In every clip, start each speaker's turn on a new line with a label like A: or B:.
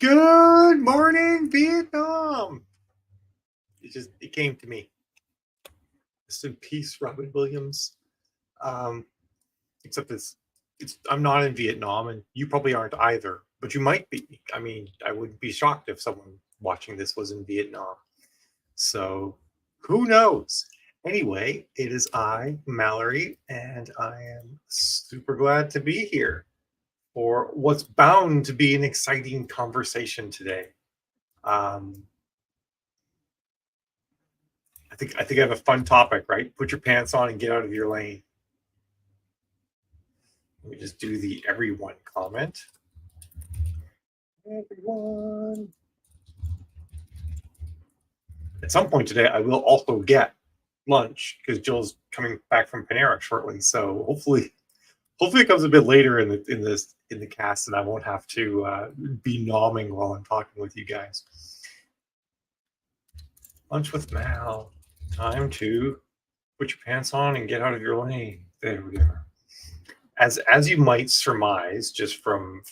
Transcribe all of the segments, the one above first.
A: Good morning, Vietnam. It came to me. Rest in peace, Robin Williams. Um, except it's I'm not in Vietnam, and you probably aren't either. But you might be. I mean, I wouldn't be shocked if someone watching this was in Vietnam. So who knows? Anyway, it is I, Mallory, and I am super glad to be here for what's bound to be an exciting conversation today. Um, I think I have a fun topic, right? Put your pants on and get out of your lane. Let me just do the everyone comment. Everyone. At some point today, I will also get lunch because Jill's coming back from Panera shortly. So hopefully it comes a bit later in the cast, and I won't have to be nomming while I'm talking with you guys. Lunch with Mal. Time to put your pants on and get out of your lane. There we are. As you might surmise, just from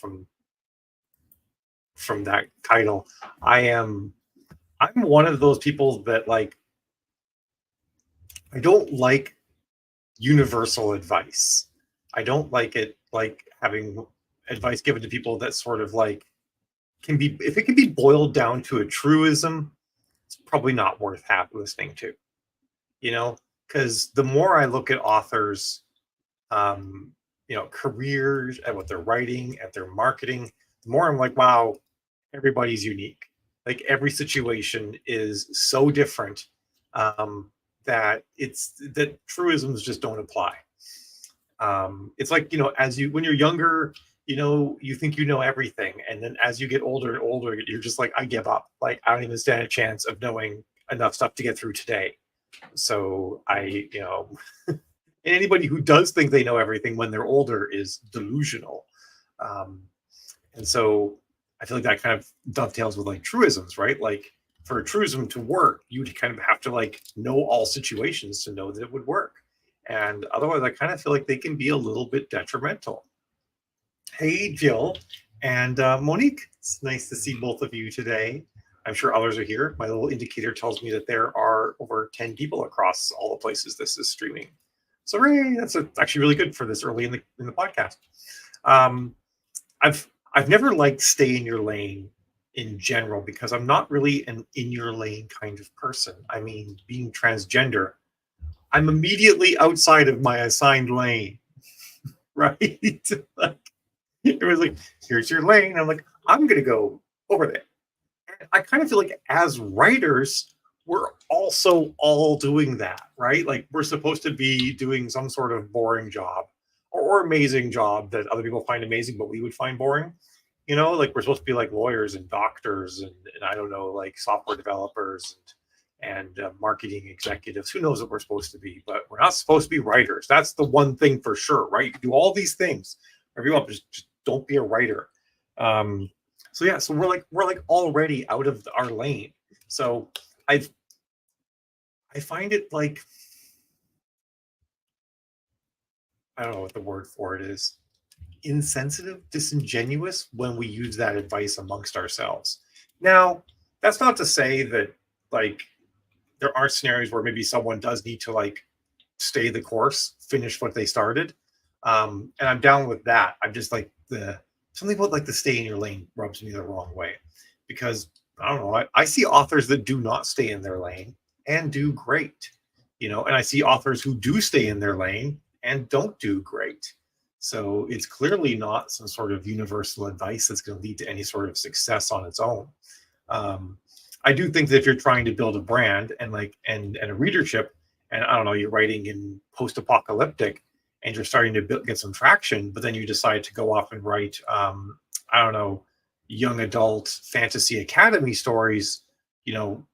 A: that title, I'm one of those people that I don't like universal advice. I don't like it like having advice given to people that sort of can be, if it can be boiled down to a truism, it's probably not worth listening to. Because the more I look at authors, careers, at what they're writing, at their marketing, the more I'm like, wow, everybody's unique. Like every situation is so different, that truisms just don't apply. It's like, when you're younger, you think you know everything, and then as you get older and older, you're just like, I give up. Like I don't even stand a chance of knowing enough stuff to get through today. So and anybody who does think they know everything when they're older is delusional. Um, and so I feel like that kind of dovetails with like truisms, right? Like for a truism to work, you'd kind of have to know all situations to know that it would work. And otherwise, I kind of feel like they can be a little bit detrimental. Hey, Jill and Monique. It's nice to see both of you today. I'm sure others are here. My little indicator tells me that there are over 10 people across all the places this is streaming. So, Ray, that's actually really good for this early in the podcast. I've never liked stay in your lane in general because I'm not really an in your lane kind of person. I mean, being transgender, I'm immediately outside of my assigned lane, right? It was like, here's your lane. I'm like, I'm gonna go over there. And I kind of feel like as writers, we're also all doing that, right? Like we're supposed to be doing some sort of boring job or amazing job that other people find amazing, but we would find boring. Like we're supposed to be like lawyers and doctors and I don't know, like software developers and marketing executives. Who knows what we're supposed to be? But we're not supposed to be writers. That's the one thing for sure, right? You can do all these things. Everyone just don't be a writer. So yeah, so we're already out of our lane. So I find it like, I don't know what the word for it is, insensitive, disingenuous when we use that advice amongst ourselves. Now, that's not to say that like there are scenarios where maybe someone does need to stay the course, finish what they started. And I'm down with that. I'm just like something about the stay in your lane rubs me the wrong way because I don't know. I see authors that do not stay in their lane and do great, and I see authors who do stay in their lane and don't do great. So it's clearly not some sort of universal advice that's going to lead to any sort of success on its own. I do think that if you're trying to build a brand and a readership, and I don't know, you're writing in post-apocalyptic and you're starting to get some traction, but then you decide to go off and write, I don't know, young adult fantasy academy stories, you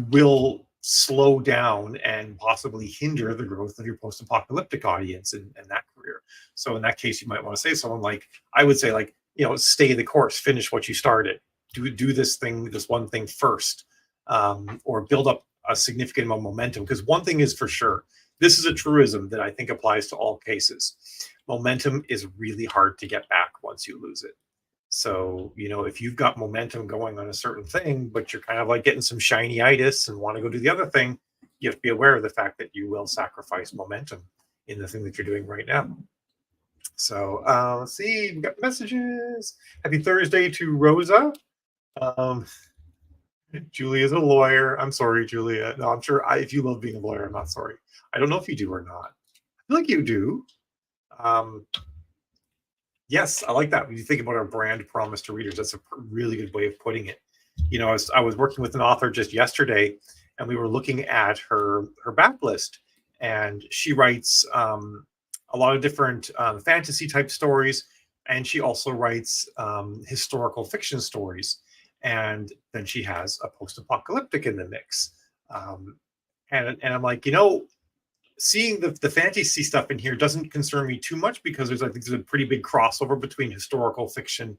A: will slow down and possibly hinder the growth of your post-apocalyptic audience and that career. So in that case, you might want to say someone I would say stay the course, finish what you started, do this one thing first, or build up a significant amount of momentum. Because one thing is for sure, this is a truism that I think applies to all cases. Momentum is really hard to get back once you lose it. So, if you've got momentum going on a certain thing, but you're kind of like getting some shiny-itis and want to go do the other thing, you have to be aware of the fact that you will sacrifice momentum in the thing that you're doing right now. So, let's see, we got messages. Happy Thursday to Rosa. Um, Julia's a lawyer. I'm sorry, Julia. No, I'm sure if you love being a lawyer, I'm not sorry. I don't know if you do or not. I feel like you do. Um, yes, I like that. When you think about our brand promise to readers, that's a really good way of putting it. I was working with an author just yesterday, and we were looking at her backlist, and she writes a lot of different fantasy type stories, and she also writes historical fiction stories, and then she has a post-apocalyptic in the mix. Um, and I'm like, seeing the fantasy stuff in here doesn't concern me too much because I think there's a pretty big crossover between historical fiction,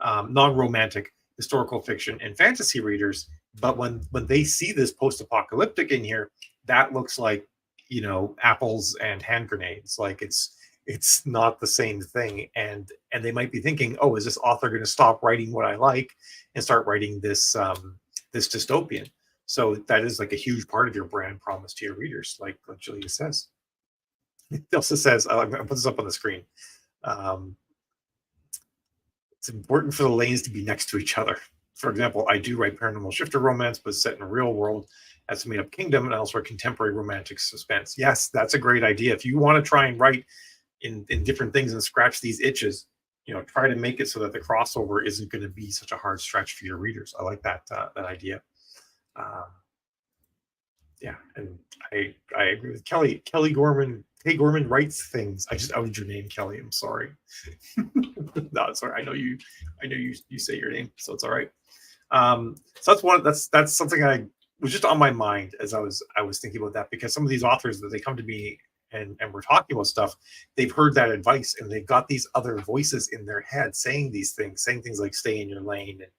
A: non-romantic historical fiction, and fantasy readers. But when they see this post-apocalyptic in here, that looks like apples and hand grenades. Like it's not the same thing, and they might be thinking, oh, is this author going to stop writing what I like and start writing this dystopian? So that is like a huge part of your brand promise to your readers, like Julia says. Elsa says, I'll put this up on the screen. Um, it's important for the lanes to be next to each other. For example, I do write paranormal shifter romance, but set in a real world as a made-up kingdom, and also a contemporary romantic suspense. Yes, that's a great idea. If you want to try and write in different things and scratch these itches, try to make it so that the crossover isn't going to be such a hard stretch for your readers. I like that idea. Yeah, and I agree with Kelly. Kelly Gorman. Hey, Gorman writes things. I just outed your name, Kelly. I'm sorry. No, it's all right. I know you. You say your name, so it's all right. So that's something I was just on my mind as I was thinking about that, because some of these authors that they come to me and we're talking about stuff, they've heard that advice and they've got these other voices in their head saying things like stay in your lane, and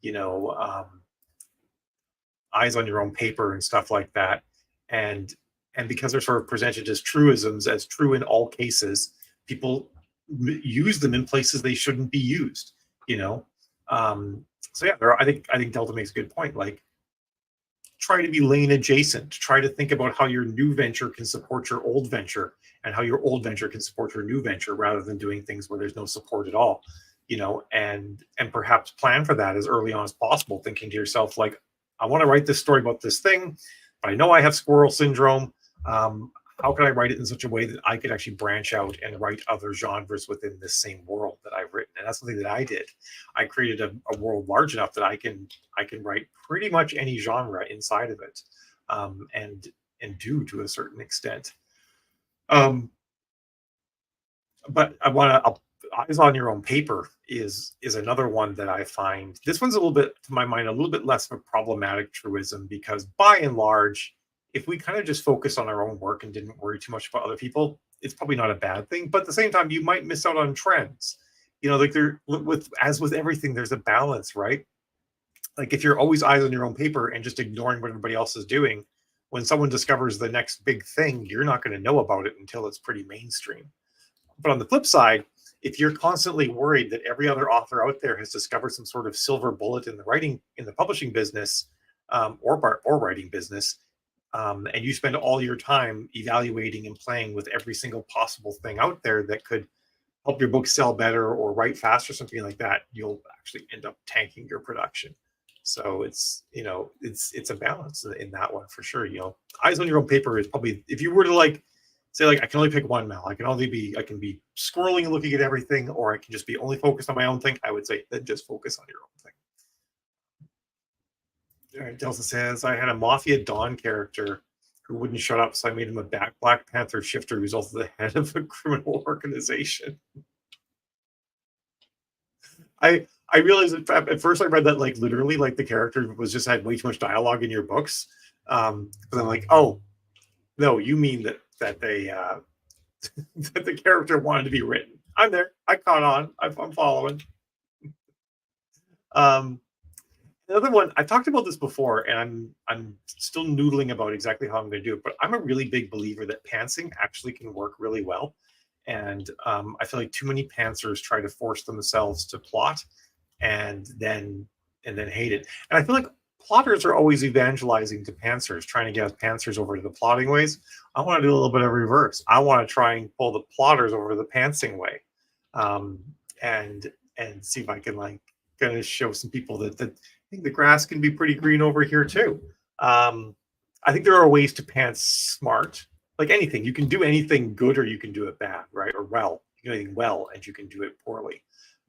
A: you know um, eyes on your own paper and stuff like that. And because they're sort of presented as truisms, as true in all cases, people use them in places they shouldn't be used. You know, so yeah, I think Delta makes a good point. Like, try to be lane adjacent. Try to think about how your new venture can support your old venture, and how your old venture can support your new venture, rather than doing things where there's no support at all. And perhaps plan for that as early on as possible, thinking to yourself, like, I want to write this story about this thing, but I know I have squirrel syndrome. How can I write it in such a way that I could actually branch out and write other genres within this same world that I've written? And that's something that I did. I created a world large enough that I can write pretty much any genre inside of it, and do to a certain extent. Um, but I want to eyes on your own paper is another one that I find. This one's a little bit, to my mind, a little bit less of a problematic truism, because by and large, if we kind of just focus on our own work and didn't worry too much about other people, it's probably not a bad thing. But at the same time, you might miss out on trends. Like, there, with as with everything, there's a balance, right? Like, if you're always eyes on your own paper and just ignoring what everybody else is doing, when someone discovers the next big thing, you're not going to know about it until it's pretty mainstream. But on the flip side, if you're constantly worried that every other author out there has discovered some sort of silver bullet in the publishing business, or writing business, and you spend all your time evaluating and playing with every single possible thing out there that could help your book sell better or write faster, something like that, you'll actually end up tanking your production. So it's a balance in that one for sure. Eyes on your own paper is probably, if you were to like say, like, I can only pick one now. I can be scrolling and looking at everything, or I can just be only focused on my own thing. I would say then just focus on your own thing. All right, Delta says, I had a Mafia Don character who wouldn't shut up, so I made him a Black Panther shifter who's also the head of a criminal organization. I realized at first I read that, like, literally, like, the character was just had way too much dialogue in your books. But I'm like, oh no, you mean that they that the character wanted to be written. I'm there. I caught on. I'm following. Um, Another one, I talked about this before, and I'm still noodling about exactly how I'm going to do it. But I'm a really big believer that pantsing actually can work really well. And I feel like too many pantsers try to force themselves to plot and then hate it. And I feel like plotters are always evangelizing to pantsers, trying to get pantsers over to the plotting ways. I want to do a little bit of reverse. I want to try and pull the plotters over the pantsing way, um, and see if I can like kind of show some people that I think the grass can be pretty green over here too. Um, I think there are ways to pants smart. Like anything, you can do anything good or you can do it bad, right? Or well, you can do anything well and you can do it poorly.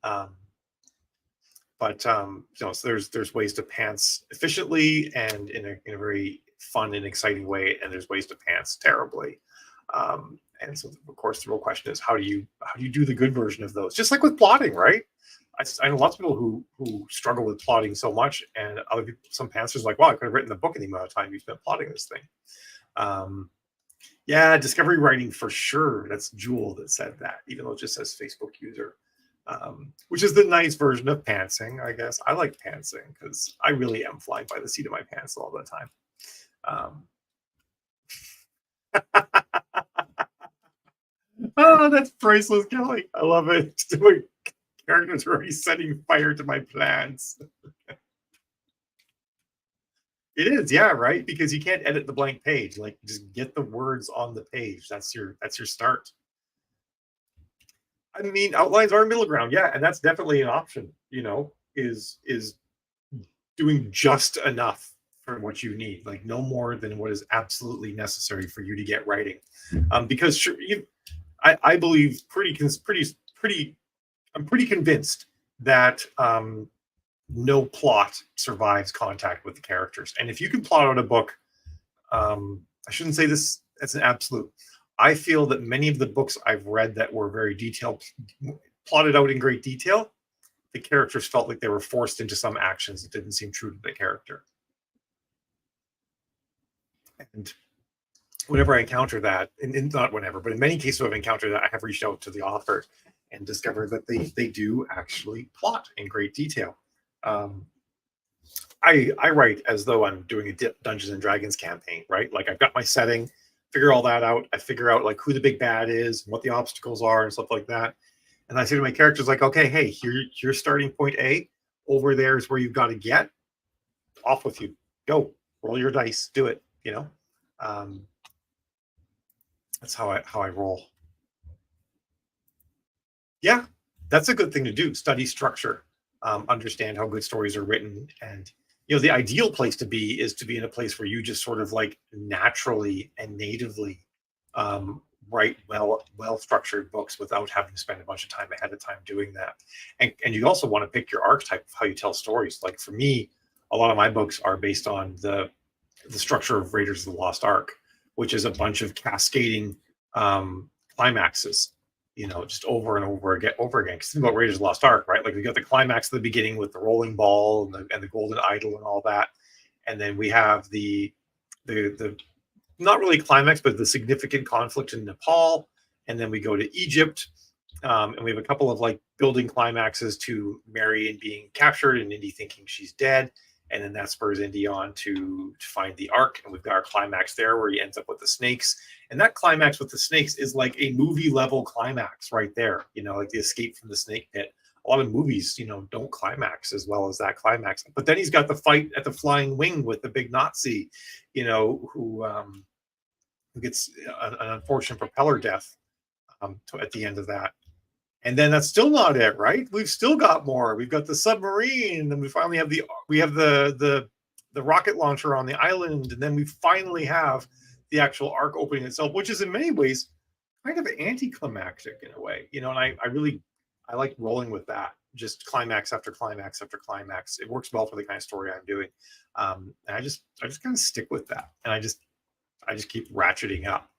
A: Um, but so there's ways to pants efficiently and in a very fun and exciting way, and there's ways to pants terribly. And so of course the real question is how do you do the good version of those? Just like with plotting, right? I know lots of people who struggle with plotting so much, and other people, some pantsers, like, wow, I could have written the book in the amount of time you spent plotting this thing. Um, yeah, discovery writing for sure. That's Jewel that said that, even though it just says Facebook user, which is the nice version of pantsing, I guess. I like pantsing because I really am flying by the seat of my pants all the time. Oh, that's priceless, Kelly. I love it. My characters are already setting fire to my plans. It is, yeah, right. Because you can't edit the blank page. Like, just get the words on the page. That's your start. I mean, outlines are middle ground, yeah, and that's definitely an option. Is doing just enough for what you need, like no more than what is absolutely necessary for you to get writing. Because sure, I believe pretty. I'm pretty convinced that no plot survives contact with the characters. And if you can plot out a book, I shouldn't say this as an absolute. I feel that many of the books I've read that were very detailed, plotted out in great detail, the characters felt like they were forced into some actions that didn't seem true to the character. And whenever I encounter that, and not whenever, but in many cases I've encountered that, I have reached out to the author and discovered that they do actually plot in great detail. I write as though I'm doing a Dungeons and Dragons campaign, right? Like I've got my setting, figure all that out. I figure out like who the big bad is, what the obstacles are, and stuff like that. And I say to my characters, like, okay, hey, here's starting point A. Over there is where you've got to get. Off with you. Go. Roll your dice. Do it. Um, that's how I roll. Yeah, that's a good thing to do. Study structure, understand how good stories are written, and the ideal place to be is to be in a place where you just sort of like naturally and natively write well structured books without having to spend a bunch of time ahead of time doing that. And you also want to pick your archetype of how you tell stories. Like for me, a lot of my books are based on the structure of Raiders of the Lost Ark, which is a bunch of cascading climaxes, just over and over again. Because think about Raiders of the Lost Ark, right? Like we got the climax at the beginning with the rolling ball and the golden idol and all that, and then we have the not really climax, but the significant conflict in Nepal, and then we go to Egypt, and we have a couple of like building climaxes to Marion being captured and Indy thinking she's dead, and then that spurs Indy on to find the Ark, and we've got our climax there where he ends up with the snakes, and that climax with the snakes is like a movie level climax right there, like the escape from the snake pit. A lot of movies, don't climax as well as that climax. But then he's got the fight at the Flying Wing with the big Nazi, who gets an unfortunate propeller death at the end of that. And then that's still not it, right? We've still got more. We've got the submarine, and we finally have the rocket launcher on the island, and then we finally have the actual Ark opening itself, which is in many ways kind of anticlimactic in a way, and I like rolling with that, just climax after climax after climax. It works well for the kind of story I'm doing, and I just kind of stick with that, and I just keep ratcheting up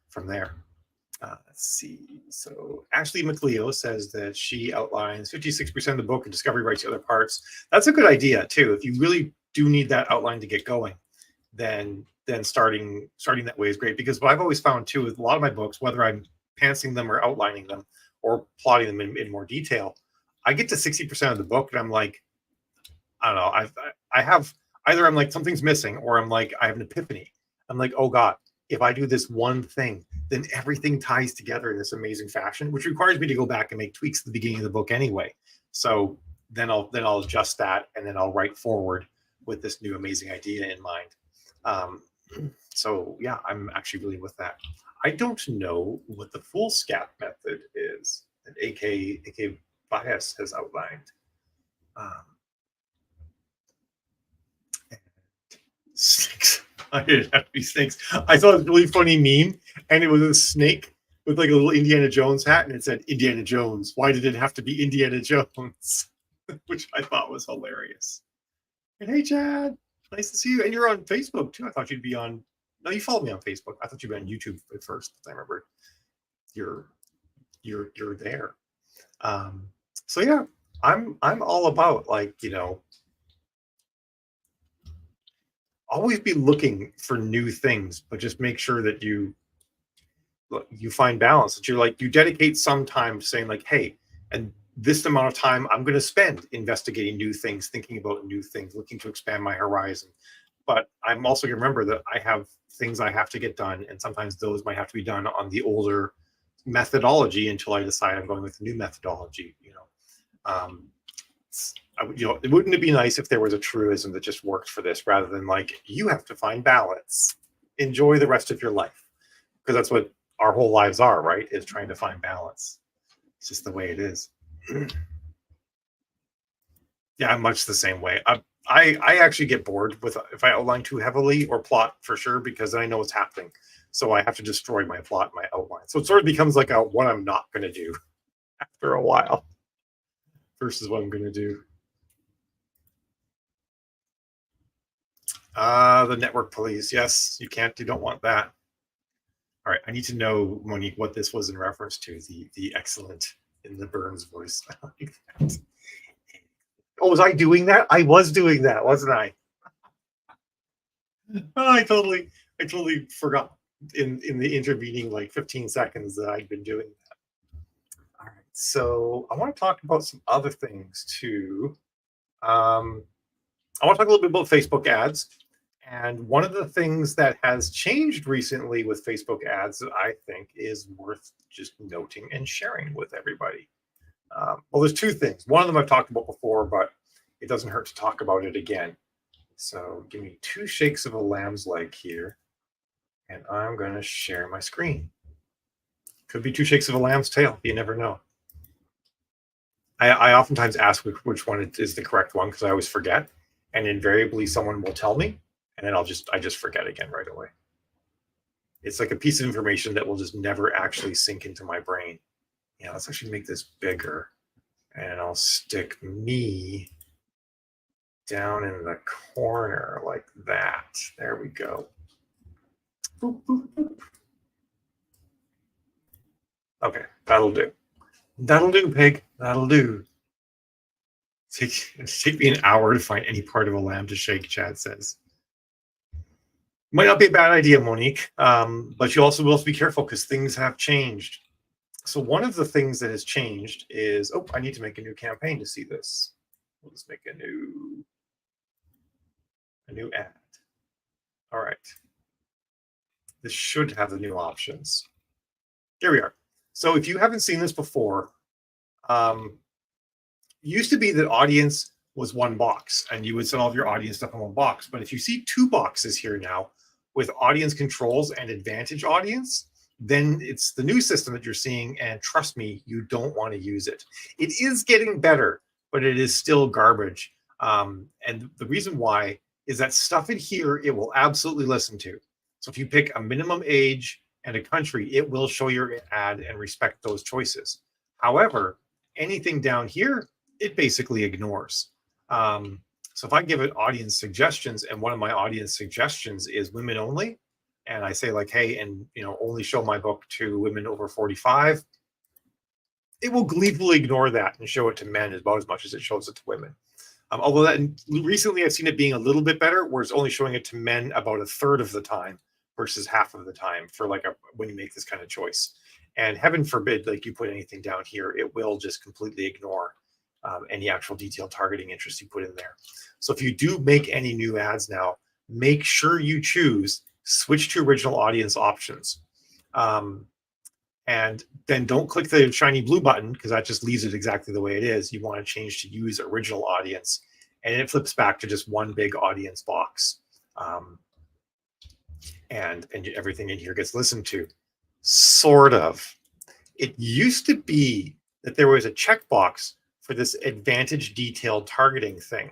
A: from there. Let's see. So Ashley McLeod says that she outlines 56% of the book and Discovery writes the other parts. That's a good idea too. If you really do need that outline to get going, then starting that way is great. Because what I've always found too with a lot of my books, whether I'm pantsing them or outlining them or plotting them in more detail, I get to 60% of the book and I'm like, I don't know. I have either I'm like something's missing or I'm like I have an epiphany. I'm like, oh God, if I do this one thing, then everything ties together in this amazing fashion, which requires me to go back and make tweaks at the beginning of the book anyway. So then I'll adjust that, and then I'll write forward with this new amazing idea in mind. Um, so yeah, I'm actually really with that. I don't know what the full scat method is that AK Bias has outlined. Um, Snakes. I didn't have to be snakes. I saw a really funny meme, and it was a snake with like a little Indiana Jones hat, and it said Indiana Jones. Why did it have to be Indiana Jones? Which I thought was hilarious. And hey, Chad, nice to see you. And you're on Facebook too. I thought you'd be on. No, you followed me on Facebook. I thought you'd be on YouTube at first. I remember you're you're there. Um, so yeah, I'm all about, like, always be looking for new things, but just make sure that you find balance, that you dedicate some time saying, like, hey, and this amount of time I'm going to spend investigating new things, thinking about new things, looking to expand my horizon. But I'm also going to remember that I have things I have to get done, and sometimes those might have to be done on the older methodology until I decide I'm going with the new methodology. Um, wouldn't it be nice if there was a truism that just worked for this, rather than like, you have to find balance, enjoy the rest of your life, because that's what our whole lives are, right? Is trying to find balance. It's just the way it is. Yeah, I'm much the same way. I actually get bored with if I outline too heavily, or plot for sure, because then I know what's happening. So I have to destroy my plot, my outline. So it sort of becomes like a what I'm not going to do after a while versus what I'm going to do. The network police. Yes, you don't want that. All right, I need to know, Monique, what this was in reference to. The excellent in the Burns voice. Oh, was I doing that? I was doing that, wasn't I? Oh, I totally forgot in the intervening like 15 seconds that I'd been doing that. All right, so I want to talk about some other things too. I want to talk a little bit about Facebook ads. And one of the things that has changed recently with Facebook ads that I think is worth just noting and sharing with everybody. Well, there's two things. One of them I've talked about before, but it doesn't hurt to talk about it again. So give me 2 shakes of a lamb's leg here, and I'm going to share my screen. Could be 2 shakes of a lamb's tail. You never know. I oftentimes ask which one is the correct one, because I always forget, and invariably someone will tell me, and then I just forget again right away. It's like a piece of information that will just never actually sink into my brain. Yeah, let's actually make this bigger, and I'll stick me down in the corner like that. There we go. Boop, boop, boop. Okay, that'll do. That'll do, pig. That'll do. Take me an hour to find any part of a lamb to shake, Chad says. Might not be a bad idea, Monique, but you also will be careful, because things have changed. So one of the things that has changed is, I need to make a new campaign to see this. We'll just make a new ad. All right. This should have the new options. Here we are. So if you haven't seen this before, used to be that audience was one box, and you would set all of your audience stuff in one box. But if you see 2 boxes here now with audience controls and advantage audience, then it's the new system that you're seeing, and trust me, you don't want to use it. It is getting better, but it is still garbage. And the reason why is that stuff in here it will absolutely listen to. So if you pick a minimum age and a country, it will show your ad and respect those choices. However, anything down here, it basically ignores. So if I give it audience suggestions, and one of my audience suggestions is women only, and I say, like, hey, and only show my book to women over 45, it will gleefully ignore that and show it to men about as much as it shows it to women. Although that recently I've seen it being a little bit better, where it's only showing it to men about 1/3 of the time versus half of the time for when you make this kind of choice. And heaven forbid, like, you put anything down here, it will just completely ignore any actual detailed targeting interest you put in there. So if you do make any new ads now, make sure you switch to original audience options. And then don't click the shiny blue button because that just leaves it exactly the way it is. You want to change to use original audience, and it flips back to just one big audience box. And everything in here gets listened to. Sort of. It used to be that there was a checkbox for this advantage detailed targeting thing.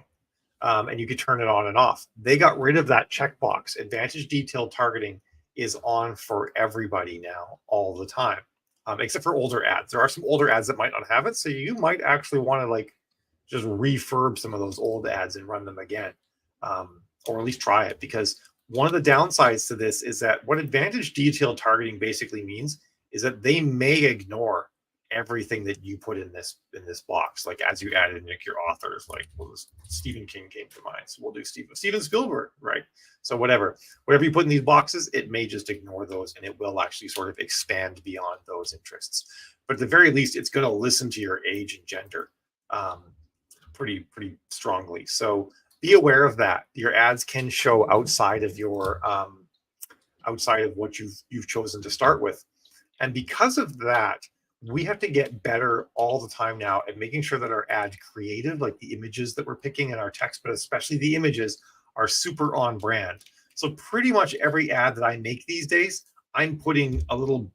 A: And you could turn it on and off. They got rid of that checkbox. Advantage detailed targeting is on for everybody now, all the time, except for older ads. There are some older ads that might not have it, so you might actually want to like just refurb some of those old ads and run them again, or at least try it. Because one of the downsides to this is that what advantage detailed targeting basically means is that they may ignore everything that you put in this box, like as you added in your authors, like Stephen King came to mind, so we'll do Steven Spielberg, right? So whatever you put in these boxes, it may just ignore those, and it will actually sort of expand beyond those interests. But at the very least, it's going to listen to your age and gender pretty strongly. So be aware of that. Your ads can show outside of your outside of what you've chosen to start with, and because of that, we have to get better all the time now at making sure that our ad creative, like the images that we're picking in our text, but especially the images, are super on brand. So pretty much every ad that I make these days, I'm putting a little,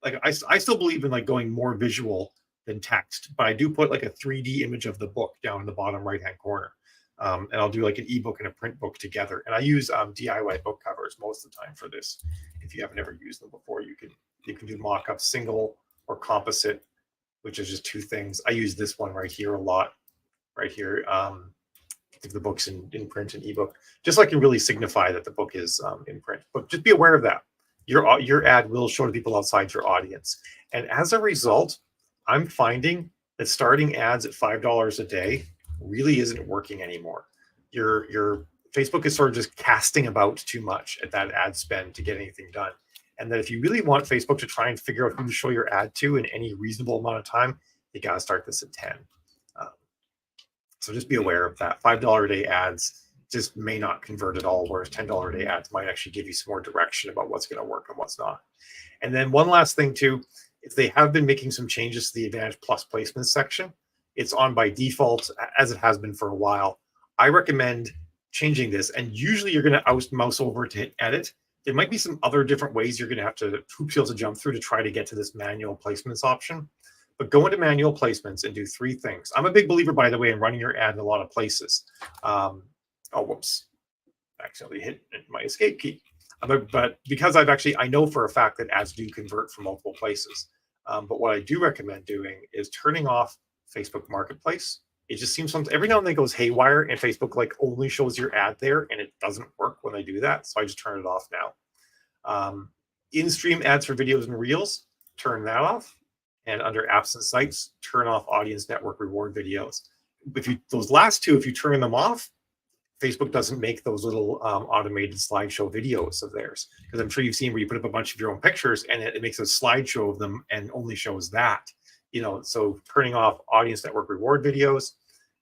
A: like I still believe in like going more visual than text, but I do put like a 3D image of the book down in the bottom right-hand corner. And I'll do like an ebook and a print book together. And I use DIY book covers most of the time for this. If you haven't ever used them before, you can do mock-up single or composite, which is just two things. I use this one right here a lot, right here. If the book's in print and ebook, just so I can really signify that the book is in print. But just be aware of that. Your ad will show to people outside your audience. And as a result, I'm finding that starting ads at $5 a day really isn't working anymore. Your Facebook is sort of just casting about too much at that ad spend to get anything done. And that if you really want Facebook to try and figure out who to show your ad to in any reasonable amount of time, you got to start this at 10. So just be aware of that. $5 a day ads just may not convert at all, whereas $10 a day ads might actually give you some more direction about what's going to work and what's not. And then one last thing too, if they have been making some changes to the Advantage Plus placements section, it's on by default, as it has been for a while. I recommend changing this, and usually you're going to mouse over to hit edit. There might be some other different ways you're going to have to hoops to jump through to try to get to this manual placements option. But go into manual placements and do three things. I'm a big believer, by the way, in running your ad in a lot of places. Oh, whoops. Accidentally hit my escape key. But because I know for a fact that ads do convert from multiple places. But what I do recommend doing is turning off Facebook Marketplace. It just seems every now and then it goes haywire, and Facebook like only shows your ad there, and it doesn't work when I do that. So I just turn it off now. In-stream ads for videos and reels, turn that off. And under apps and sites, turn off audience network reward videos. Those last two, if you turn them off, Facebook doesn't make those little automated slideshow videos of theirs. Because I'm sure you've seen where you put up a bunch of your own pictures and it makes a slideshow of them and only shows that. So turning off audience network reward videos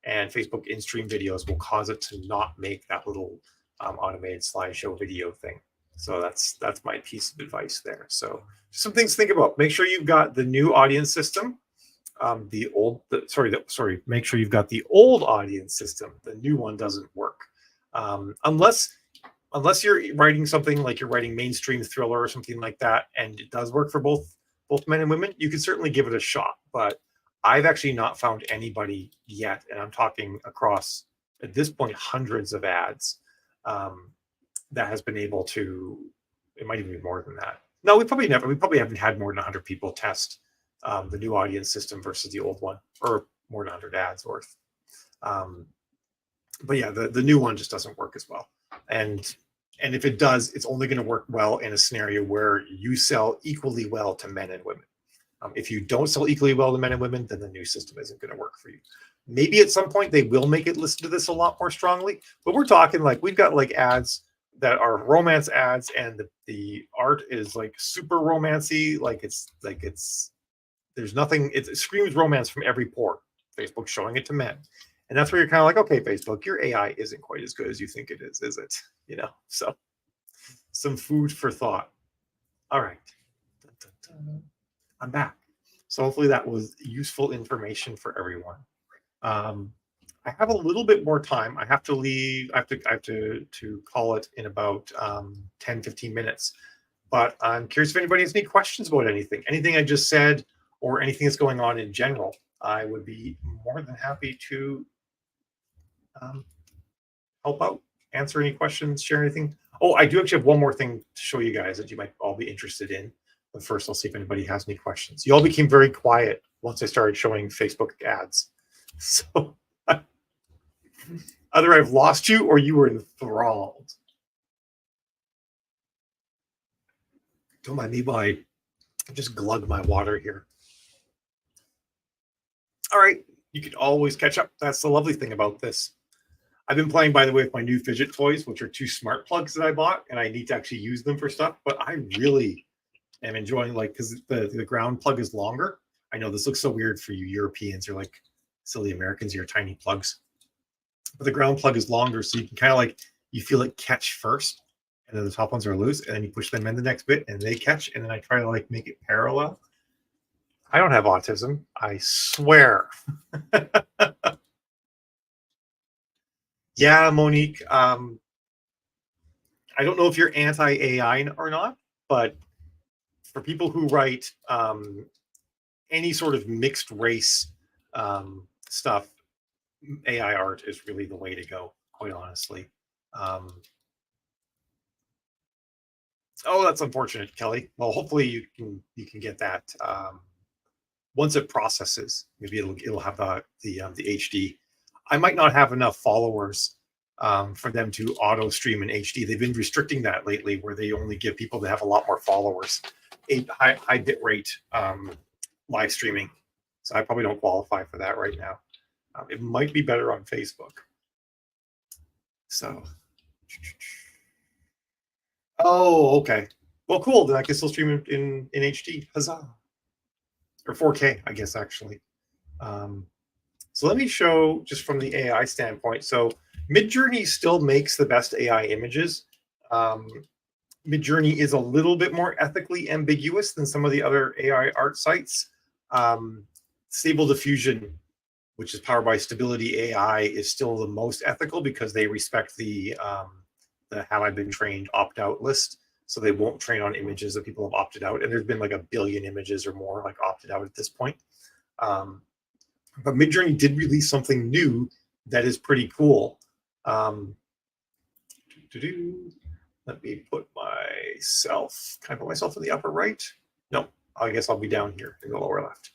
A: and Facebook in-stream videos will cause it to not make that little automated slideshow video thing. So that's my piece of advice there. So some things to think about. Make sure you've got the new audience system. Make sure you've got the old audience system. The new one doesn't work unless you're writing something like you're writing mainstream thriller or something like that, and it does work for both men and women. You can certainly give it a shot, but I've actually not found anybody yet, and I'm talking across at this point hundreds of ads that has been able to. It might even be more than that. No, we probably haven't had more than 100 people test the new audience system versus the old one, or more than 100 ads worth. But yeah, the new one just doesn't work as well. And if it does, it's only going to work well in a scenario where you sell equally well to men and women. If you don't sell equally well to men and women, then the new system isn't going to work for you. Maybe at some point they will make it listen to this a lot more strongly, but we're talking like we've got like ads that are romance ads, and the art is like super romancy. There's nothing, it screams romance from every pore. Facebook's showing it to men. And that's where you're kind of like, okay, Facebook, your AI isn't quite as good as you think it is it? So some food for thought. All right. I'm back. So hopefully that was useful information for everyone. Um, I have a little bit more time. I have to leave. I have to call it in about 10, 15 minutes. But I'm curious if anybody has any questions about anything I just said, or anything that's going on in general. I would be more than happy to um, help out, answer any questions, share anything. Oh, I do actually have one more thing to show you guys that you might all be interested in. But first, I'll see if anybody has any questions. You all became very quiet once I started showing Facebook ads. So either I've lost you or you were enthralled. Don't mind me while I just glug my water here. All right, you can always catch up. That's the lovely thing about this. I've been playing, by the way, with my new fidget toys, which are 2 smart plugs that I bought, and I need to actually use them for stuff. But I really am enjoying, like, because the ground plug is longer. I know this looks so weird for you Europeans. You're like silly Americans, your tiny plugs. But the ground plug is longer, so you can kind of like, you feel it catch first, and then the top ones are loose, and then you push them in the next bit, and they catch, and then I try to like make it parallel. I don't have autism, I swear. Yeah, Monique. I don't know if you're anti-AI or not, but for people who write any sort of mixed race stuff, AI art is really the way to go, quite honestly. Oh, that's unfortunate, Kelly. Well, hopefully you can get that once it processes. Maybe it'll have the HD. I might not have enough followers for them to auto stream in HD. They've been restricting that lately, where they only give people that have a lot more followers high bit rate live streaming. So I probably don't qualify for that right now. It might be better on Facebook. So, oh, okay. Well, cool. Then I can still stream in HD. Huzzah! Or 4K, I guess, actually. So let me show just from the AI standpoint. So Midjourney still makes the best AI images. Midjourney is a little bit more ethically ambiguous than some of the other AI art sites. Stable Diffusion, which is powered by Stability AI, is still the most ethical because they respect the have I been trained opt-out list. So they won't train on images that people have opted out. And there's been like 1 billion images or more like opted out at this point. But Midjourney did release something new that is pretty cool. Let me put myself, can I put myself in the upper right? No, I guess I'll be down here in the lower left.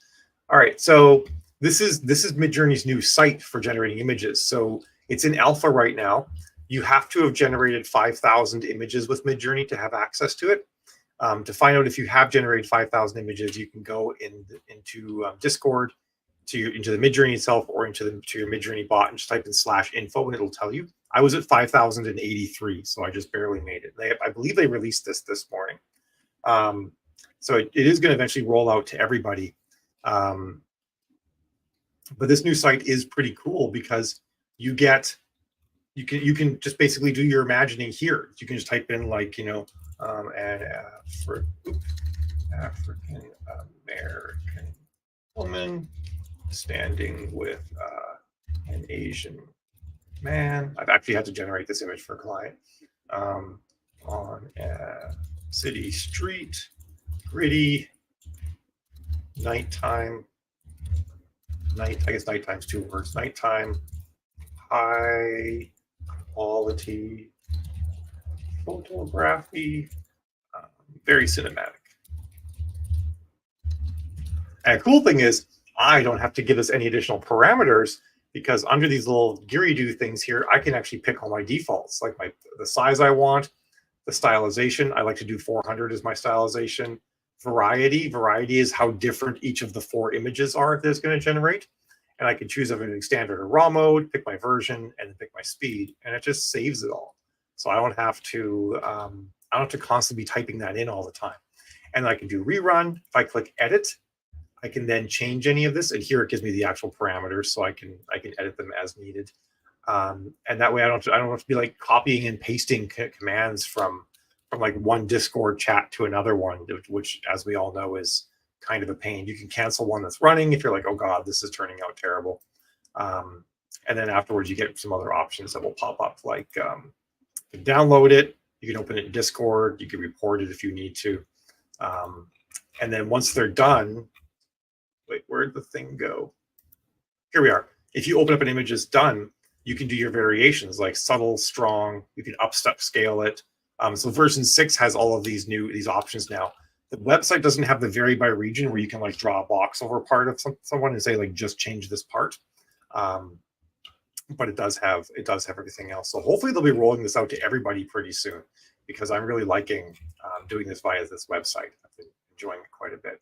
A: All right, so this is Midjourney's new site for generating images. So it's in alpha right now. You have to have generated 5,000 images with Midjourney to have access to it. To find out if you have generated 5,000 images, you can go into Discord, into the Midjourney itself, or to your Midjourney bot, and just type in /info, and it'll tell you. I was at 5,083, so I just barely made it. I believe they released this morning. So it is going to eventually roll out to everybody. But this new site is pretty cool because you can just basically do your imagining here. You can just type in, like, an African American woman standing with an Asian man. I've actually had to generate this image for a client on a city street, gritty, nighttime. I guess nighttime's 2 words. Nighttime, high quality photography, very cinematic. And the cool thing is, I don't have to give this any additional parameters, because under these little geary-do things here, I can actually pick all my defaults, like the size I want, the stylization. I like to do 400 as my stylization. Variety is how different each of the 4 images are that it's going to generate. And I can choose if I'm doing standard or raw mode, pick my version, and then pick my speed, and it just saves it all. So I don't have to constantly be typing that in all the time. And I can do rerun. If I click edit, I can then change any of this, and here it gives me the actual parameters, so I can edit them as needed. And that way I don't have to be like copying and pasting commands from like one Discord chat to another one, which, as we all know, is kind of a pain. You can cancel one that's running if you're like, oh God, this is turning out terrible. And then afterwards, you get some other options that will pop up, like you can download it, you can open it in Discord, you can report it if you need to. And then once they're done, wait, where'd the thing go? Here we are. If you open up an image that's done, you can do your variations like subtle, strong. You can upscale it. So version 6 has all of these options now. The website doesn't have the vary by region where you can like draw a box over part of someone and say like just change this part. But it does have everything else. So hopefully they'll be rolling this out to everybody pretty soon, because I'm really liking doing this via this website. I've been enjoying it quite a bit.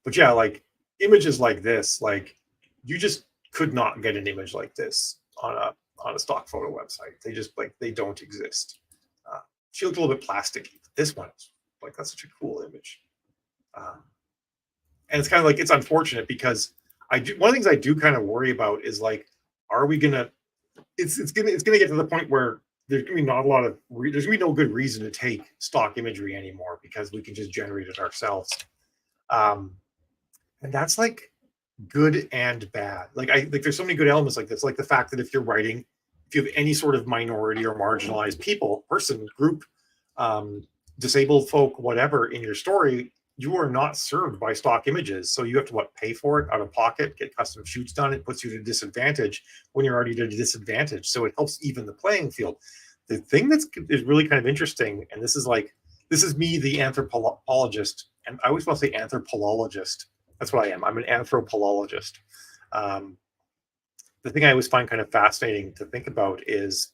A: But yeah, like images like this, like you just could not get an image like this on a stock photo website. They just like they don't exist. She looked a little bit plasticky. This one is like that's such a cool image. And it's kind of like it's unfortunate because one of the things I do kind of worry about is like, are we gonna? It's gonna get to the point where there's gonna be not a lot of there's gonna be no good reason to take stock imagery anymore because we can just generate it ourselves. And that's like good and bad. Like there's so many good elements like this, like the fact that if you're writing, if you have any sort of minority or marginalized person, group, disabled folk, whatever in your story, you are not served by stock images. So you have to pay for it out of pocket, get custom shoots done. It puts you at a disadvantage when you're already at a disadvantage. So it helps even the playing field. The thing is really kind of interesting, and this is me, the anthropologist, and I always want to say anthropologist. That's what I am. I'm an anthropologist. The thing I always find kind of fascinating to think about is,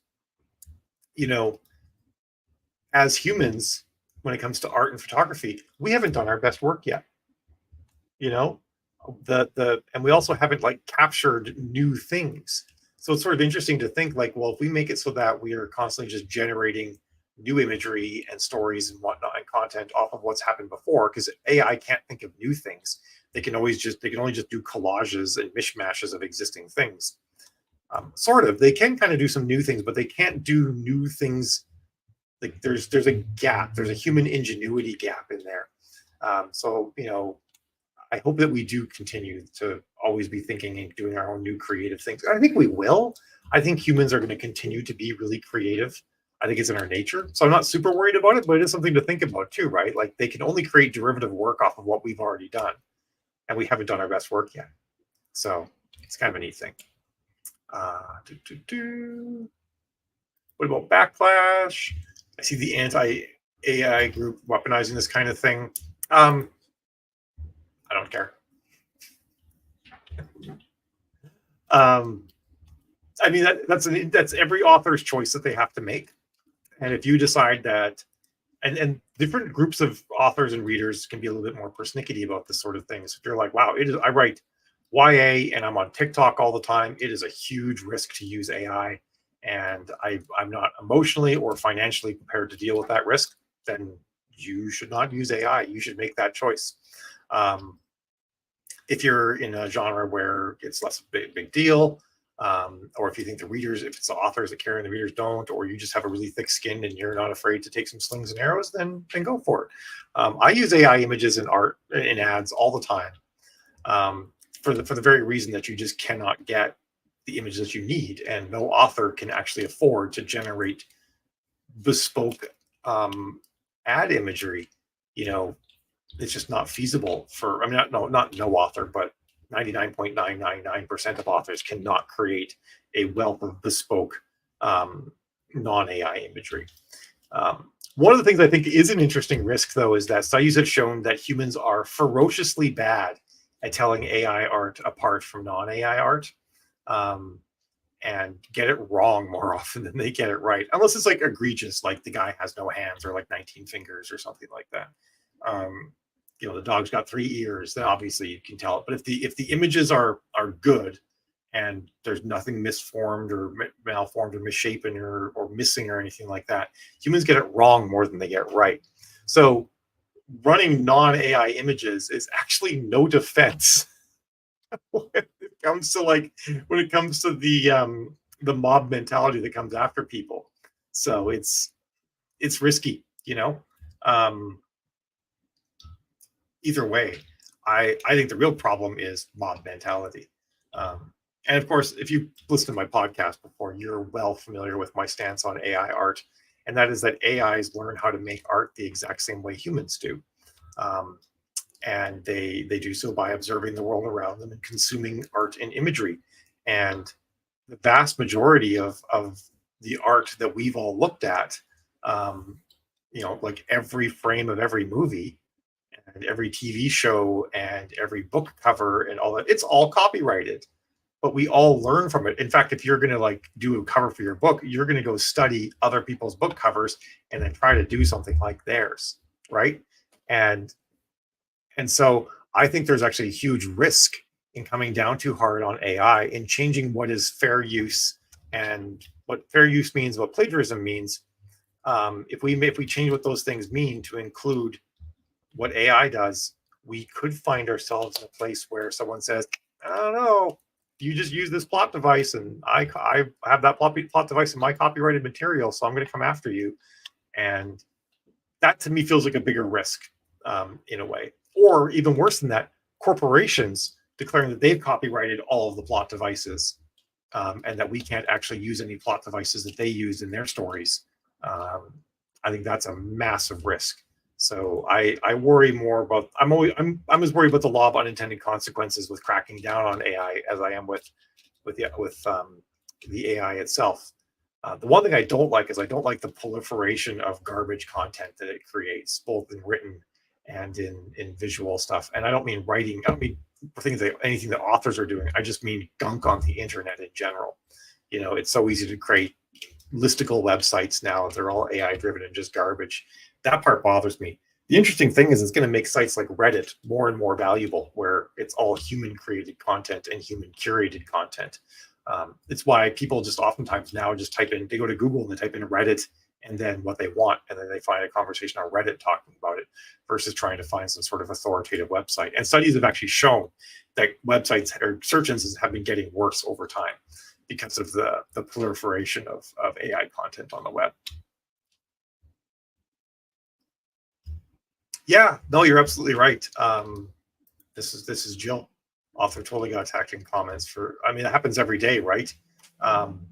A: as humans, when it comes to art and photography, we haven't done our best work yet. And we also haven't like captured new things. So it's sort of interesting to think like, well, if we make it so that we are constantly just generating new imagery and stories and whatnot and content off of what's happened before, because AI can't think of new things. They can only just do collages and mishmashes of existing things. Sort of, they can kind of do some new things, but they can't do new things. Like there's a gap. There's a human ingenuity gap in there. So I hope that we do continue to always be thinking and doing our own new creative things. I think we will. I think humans are going to continue to be really creative. I think it's in our nature. So I'm not super worried about it, but it is something to think about too, right? Like they can only create derivative work off of what we've already done. And we haven't done our best work yet. So it's kind of a neat thing. What about backlash? I see the anti-AI group weaponizing this kind of thing. I don't care. I mean, that's every author's choice that they have to make. And if you decide that, and different groups of authors and readers can be a little bit more persnickety about this sort of thing. So if you're like, wow, I write YA and I'm on TikTok all the time, it is a huge risk to use AI. And I'm not emotionally or financially prepared to deal with that risk, then you should not use AI. You should make that choice. If you're in a genre where it's less big deal, or if you think if it's the authors that care and the readers don't, or you just have a really thick skin and you're not afraid to take some slings and arrows, then go for it. I use AI images in art, in ads all the time, for the very reason that you just cannot get the images that you need, and no author can actually afford to generate bespoke ad imagery. It's just not feasible for, not no author, but 99.999% of authors cannot create a wealth of bespoke non-AI imagery. One of the things I think is an interesting risk, though, is that studies have shown that humans are ferociously bad at telling AI art apart from non-AI art, and get it wrong more often than they get it right, unless it's like egregious, like the guy has no hands or like 19 fingers or something like that. The dog's got 3 ears, then obviously you can tell it. But if the images are good and there's nothing misformed or malformed or misshapen or missing or anything like that, humans get it wrong more than they get right. So running non-AI images is actually no defense when it comes to the mob mentality that comes after people. So it's risky, either way. I think the real problem is mob mentality. Um, and of course, if you listen to my podcast before, you're well familiar with my stance on AI art, and that is that AIs learn how to make art the exact same way humans do. Um, and they do so by observing the world around them and consuming art and imagery. And the vast majority of the art that we've all looked at, um, like every frame of every movie and every TV show and every book cover and all that, it's all copyrighted. But we all learn from it. In fact, if you're going to like do a cover for your book, you're going to go study other people's book covers and then try to do something like theirs, right? And so I think there's actually a huge risk in coming down too hard on AI in changing what is fair use and what fair use means, what plagiarism means. If we change what those things mean to include what AI does, we could find ourselves in a place where someone says, I don't know, you just use this plot device and I have that plot device in my copyrighted material, so I'm going to come after you. And that to me feels like a bigger risk, in a way. Or even worse than that, corporations declaring that they've copyrighted all of the plot devices, and that we can't actually use any plot devices that they use in their stories. Um, I think that's a massive risk. So I worry more about I'm as worried about the law of unintended consequences with cracking down on AI as I am with the AI itself. The one thing I don't like is I don't like the proliferation of garbage content that it creates, both in written and in visual stuff. And I don't mean writing. I don't mean things that anything that authors are doing. I just mean gunk on the internet in general. It's so easy to create listicle websites now. They're all AI driven and just garbage. That part bothers me. The interesting thing is it's going to make sites like Reddit more and more valuable, where it's all human created content and human curated content. It's why people just oftentimes now just they go to Google and they type in Reddit and then what they want, and then they find a conversation on Reddit talking about it versus trying to find some sort of authoritative website. And studies have actually shown that websites or search engines have been getting worse over time because of the proliferation of AI content on the web. Yeah, no, you're absolutely right. This is Jill. Author totally got attacked in comments for. I mean, it happens every day, right? Um,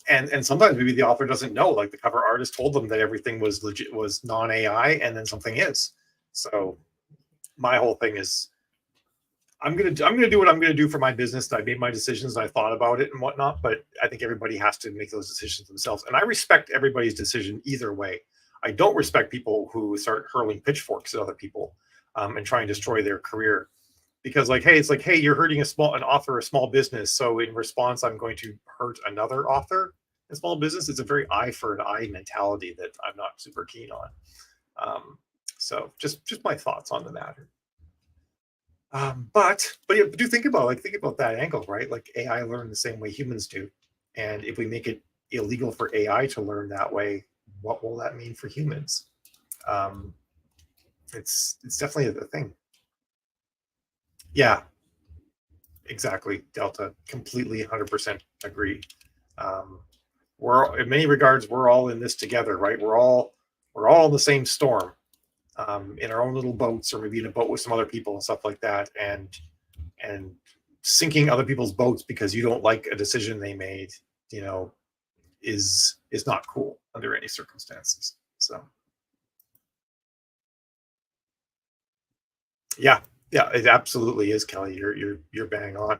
A: and sometimes maybe the author doesn't know. Like the cover artist told them that everything was legit, was non AI, and then something is. So my whole thing is I'm gonna do what I'm gonna do for my business. I made my decisions. I thought about it and whatnot, but I think everybody has to make those decisions themselves. And I respect everybody's decision either way. I don't respect people who start hurling pitchforks at other people, and try and destroy their career because, like, hey, it's like, hey, you're hurting an author, a small business. So in response, I'm going to hurt another author, a small business. It's a very eye for an eye mentality that I'm not super keen on. So just my thoughts on the matter. But yeah, do think about that angle, right? Like AI learn the same way humans do, and if we make it illegal for AI to learn that way, what will that mean for humans? Um, it's definitely a thing. Yeah, exactly. Delta, completely, 100% agree. Um, in many regards we're all in this together, right? We're all in the same storm, in our own little boats, or maybe in a boat with some other people and stuff like that, and sinking other people's boats because you don't like a decision they made, you know, is not cool under any circumstances. So yeah, yeah, it absolutely is, Kelly. You're bang on.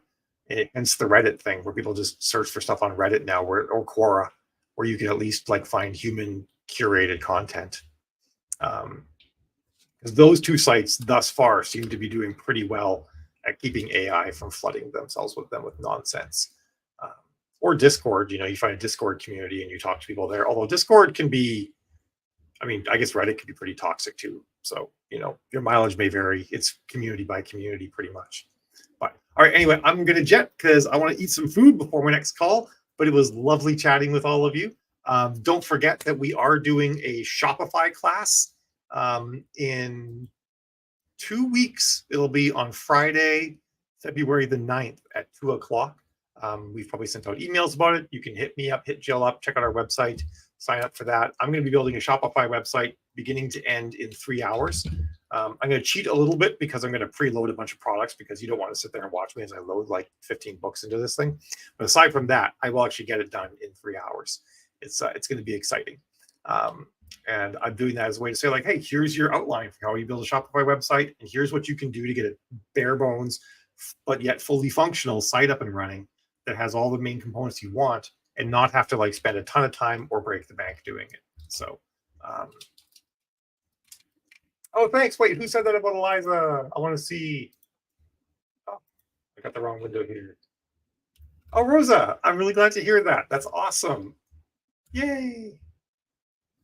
A: Hence the Reddit thing, where people just search for stuff on Reddit now, or Quora, where you can at least like find human curated content. Um, because those two sites thus far seem to be doing pretty well at keeping AI from flooding themselves with them with nonsense. Um, or Discord, you find a Discord community and you talk to people there. Although Discord can be, I mean, I guess Reddit can be pretty toxic too. So, your mileage may vary. It's community by community pretty much. But all right, anyway, I'm going to jet because I want to eat some food before my next call. But it was lovely chatting with all of you. Don't forget that we are doing a Shopify class in 2 weeks. It'll be on Friday, February the 9th at 2 o'clock. We've probably sent out emails about it. You can hit me up, hit Jill up, check out our website, sign up for that. I'm going to be building a Shopify website beginning to end in 3 hours. I'm going to cheat a little bit because I'm going to preload a bunch of products because you don't want to sit there and watch me as I load like 15 books into this thing. But aside from that, I will actually get it done in 3 hours. It's going to be exciting. And I'm doing that as a way to say, like, hey, here's your outline for how you build a Shopify website, and here's what you can do to get it bare bones, but yet fully functional site up and running that has all the main components you want, and not have to like spend a ton of time or break the bank doing it. So, oh, thanks. Wait, who said that about Eliza? I want to see. Oh, I got the wrong window here. Oh, Rosa, I'm really glad to hear that. That's awesome. Yay.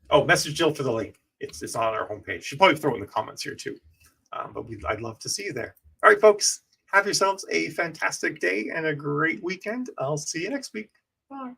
A: Oh, message Jill for the link. It's on our homepage. She'll probably throw it in the comments here too. But I'd love to see you there. All right, folks, have yourselves a fantastic day and a great weekend. I'll see you next week. Bye.